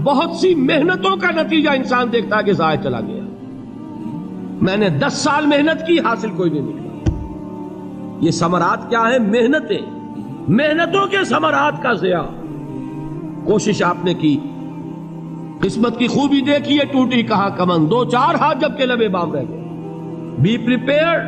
بہت سی محنتوں کا نتیجہ انسان دیکھتا ہے کہ ضائع چلا گیا. میں نے 10 سال محنت کی، حاصل کوئی نہیں نکلا. یہ ثمرات کیا ہیں؟ محنتیں، محنتوں کے ثمرات کا ضیاع. کوشش آپ نے کی، قسمت کی خوبی دیکھی ہے، ٹوٹی کہاں کمن، 2-4 ہاتھ جب کے لبے بام رہ گئے. Be prepared.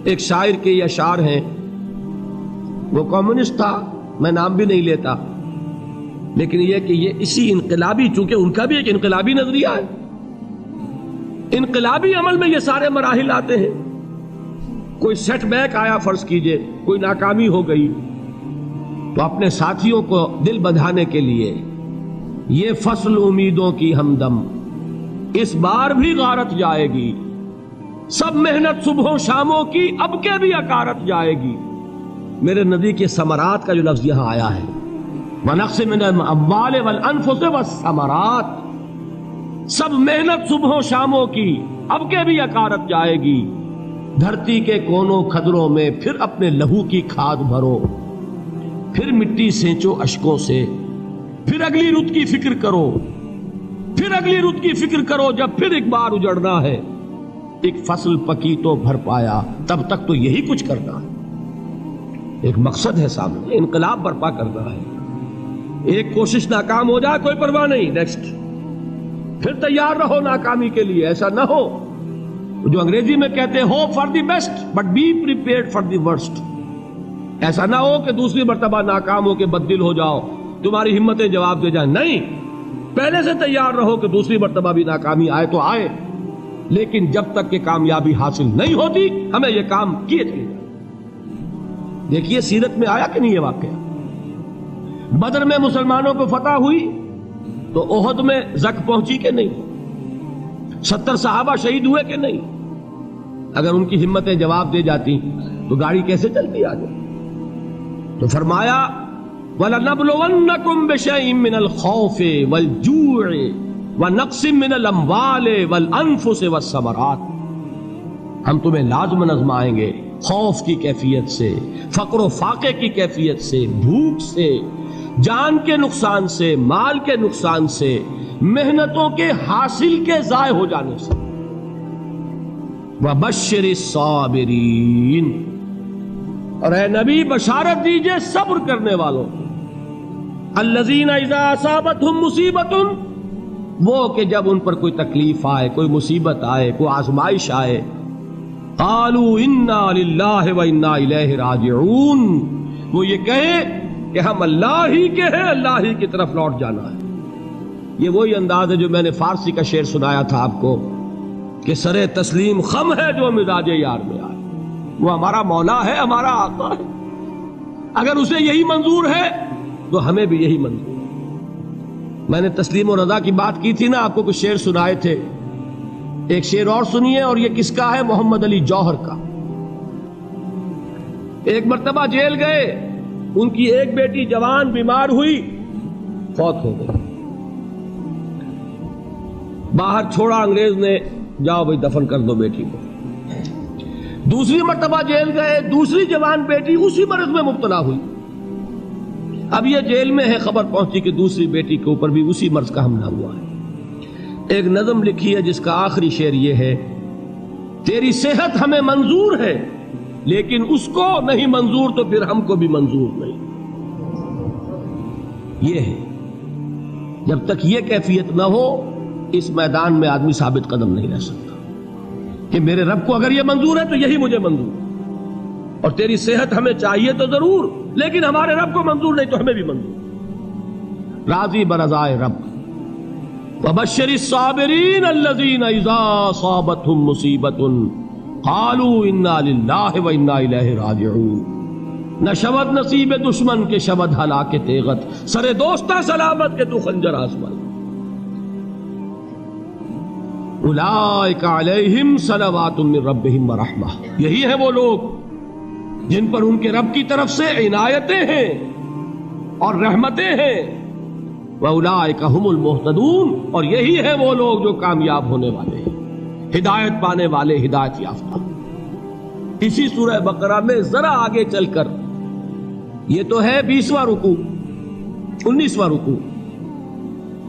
ایک شاعر کے یہ اشعار ہیں، وہ کمیونسٹ تھا، میں نام بھی نہیں لیتا، لیکن یہ کہ یہ اسی انقلابی، چونکہ ان کا بھی ایک انقلابی نظریہ ہے، انقلابی عمل میں یہ سارے مراحل آتے ہیں. کوئی سیٹ بیک آیا فرض کیجئے، کوئی ناکامی ہو گئی، تو اپنے ساتھیوں کو دل بندھانے کے لیے یہ فصل امیدوں کی ہمدم اس بار بھی غارت جائے گی، سب محنت صبحوں شاموں کی اب کے بھی اکارت جائے گی. میرے نبی کے ثمرات کا جو لفظ یہاں آیا ہے، وَنَقْصٍ مِّنَ الْأَمْوَالِ وَالْأَنفُسِ وَالثَّمَرَاتِ، سب محنت صبحوں شاموں کی اب کے بھی اکارت جائے گی. دھرتی کے کونوں کھدروں میں پھر اپنے لہو کی کھاد بھرو، پھر مٹی سینچو اشکوں سے، پھر اگلی رت کی فکر کرو، پھر اگلی رت کی فکر کرو، جب پھر ایک بار اجڑنا ہے. ایک فصل پکی تو بھر پایا، تب تک تو یہی کچھ کرنا ہے. ایک مقصد ہے سامنے، انقلاب برپا کرنا ہے. ایک کوشش ناکام ہو جائے کوئی پرواہ نہیں، نیکسٹ. پھر تیار رہو ناکامی کے لیے. ایسا نہ ہو جو انگریزی میں کہتے ہیں hope for the best but be prepared for the worst. ایسا نہ ہو کہ دوسری مرتبہ ناکام ہو کے بددل ہو جاؤ، تمہاری ہمتیں جواب دے جائیں. نہیں، پہلے سے تیار رہو کہ دوسری مرتبہ بھی ناکامی آئے تو آئے، لیکن جب تک کہ کامیابی حاصل نہیں ہوتی ہمیں یہ کام کیے چلے جائیں. دیکھیے سیرت میں آیا کہ نہیں یہ واقعہ. بدر میں مسلمانوں کو فتح ہوئی تو احد میں زک پہنچی کہ نہیں؟ 70 صحابہ شہید ہوئے کہ نہیں؟ اگر ان کی ہمتیں جواب دے جاتی تو گاڑی کیسے چلتی آگے؟ تو فرمایا وَلَنَبْلُوَنَّكُمْ بِشَيْءٍ مِّنَ الْخَوْفِ وَالْجُوعِ وَنَقْصٍ مِّنَ الْأَمْوَالِ وَالْأَنفُسِ وَالثَّمَرَاتِ. ہم تمہیں لازم آزمائیں گے، خوف کی کیفیت سے، فقر و فاقے کی کیفیت سے، بھوک سے، جان کے نقصان سے، مال کے نقصان سے، محنتوں کے حاصل کے ضائع ہو جانے سے. وَبَشِّرِ الصَّابِرِينَ، اور اے نبی بشارت دیجئے صبر کرنے والوں کو. الَّذِينَ إِذَا أَصَابَتْهُمْ مُصِيبَةٌ، وہ کہ جب ان پر کوئی تکلیف آئے، کوئی مصیبت آئے، کوئی آزمائش آئے، قالوا انا للہ وانا الیہ راجعون، وہ یہ کہیں کہ ہم اللہ ہی کے ہیں، اللہ ہی کی طرف لوٹ جانا ہے. یہ وہی انداز ہے جو میں نے فارسی کا شعر سنایا تھا آپ کو کہ سرے تسلیم خم ہے جو مزاج یار میں آئے. وہ ہمارا مولا ہے، ہمارا آقا ہے. اگر اسے یہی منظور ہے تو ہمیں بھی یہی منظور ہے. میں نے تسلیم و رضا کی بات کی تھی نا، آپ کو کچھ شعر سنائے تھے. ایک شعر اور سنیے، اور یہ کس کا ہے؟ محمد علی جوہر کا. ایک مرتبہ جیل گئے، ان کی ایک بیٹی جوان بیمار ہوئی، فوت ہو گئی. باہر چھوڑا انگریز نے، جاؤ بھائی دفن کر دو بیٹی کو. دوسری مرتبہ جیل گئے، دوسری جوان بیٹی اسی مرض میں مبتلا ہوئی. اب یہ جیل میں ہے، خبر پہنچی کہ دوسری بیٹی کے اوپر بھی اسی مرض کا حملہ ہوا ہے. ایک نظم لکھی ہے جس کا آخری شعر یہ ہے، تیری صحت ہمیں منظور ہے لیکن اس کو نہیں منظور تو پھر ہم کو بھی منظور نہیں. یہ ہے، جب تک یہ کیفیت نہ ہو اس میدان میں آدمی ثابت قدم نہیں رہ سکتا کہ میرے رب کو اگر یہ منظور ہے تو یہی مجھے منظور ہے، اور تیری صحت ہمیں چاہیے تو ضرور، لیکن ہمارے رب کو منظور نہیں تو ہمیں بھی منظور. راضی برضائے رب. وَبَشِّرِ الصَّابِرِينَ الَّذِينَ إِذَا أَصَابَتْهُمْ مُصِيبَةٌ قَالُوا إِنَّا لِلَّهِ وَإِنَّا إِلَيْهِ رَاجِعُونَ. نہ شود نصیب دشمن کے شود ہلاک تیغت، سر دوستہ سلامت کے تو خنجر آزمائے. اولئک علیہم صلوات من ربہم ورحمہ، یہی ہے وہ لوگ جن پر ان کے رب کی طرف سے عنایتیں ہیں اور رحمتیں ہیں. وَأُولَٰئِكَ هُمُ الْمُهْتَدُونَ، اور یہی ہے وہ لوگ جو کامیاب ہونے والے ہیں، ہدایت پانے والے، ہدایت یافتہ. اسی سورہ بقرہ میں ذرا آگے چل کر، یہ تو ہے 20واں رکوع، 19واں رکوع،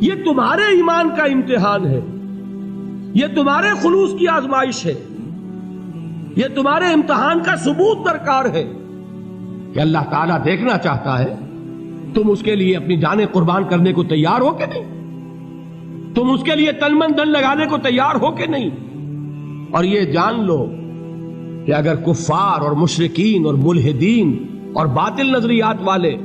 یہ تمہارے ایمان کا امتحان ہے، یہ تمہارے خلوص کی آزمائش ہے، یہ تمہارے امتحان کا ثبوت درکار ہے کہ اللہ تعالیٰ دیکھنا چاہتا ہے تم اس کے لیے اپنی جانیں قربان کرنے کو تیار ہو کہ نہیں، تم اس کے لیے تن من دھن لگانے کو تیار ہو کہ نہیں۔ اور یہ جان لو کہ اگر کفار اور مشرکین اور ملحدین اور باطل نظریات والے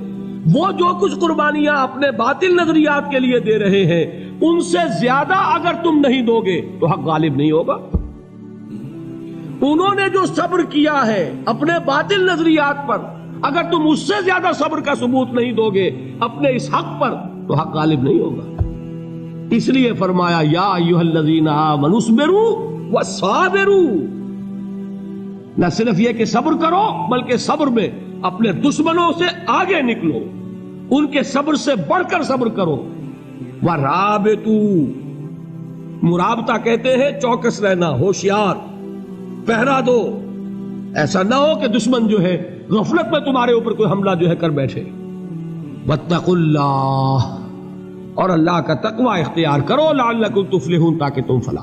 وہ جو کچھ قربانیاں اپنے باطل نظریات کے لیے دے رہے ہیں ان سے زیادہ اگر تم نہیں دو گے تو حق غالب نہیں ہوگا۔ انہوں نے جو صبر کیا ہے اپنے باطل نظریات پر، اگر تم اس سے زیادہ صبر کا ثبوت نہیں دو گے اپنے اس حق پر تو حق غالب نہیں ہوگا۔ اس لیے فرمایا یا ایھا الذین آمنوا اصبروا وصابروا، نہ صرف یہ کہ صبر کرو بلکہ صبر میں اپنے دشمنوں سے آگے نکلو، ان کے صبر سے بڑھ کر صبر کرو۔ ورابطوا، مرابطہ کہتے ہیں چوکس رہنا، ہوشیار، پہرا دو، ایسا نہ ہو کہ دشمن جو ہے غفلت میں تمہارے اوپر کوئی حملہ جو ہے کر بیٹھے۔ واتقوا اللہ، اور اللہ کا تقوی اختیار کرو، لعلکم تفلحون، تاکہ تم فلاح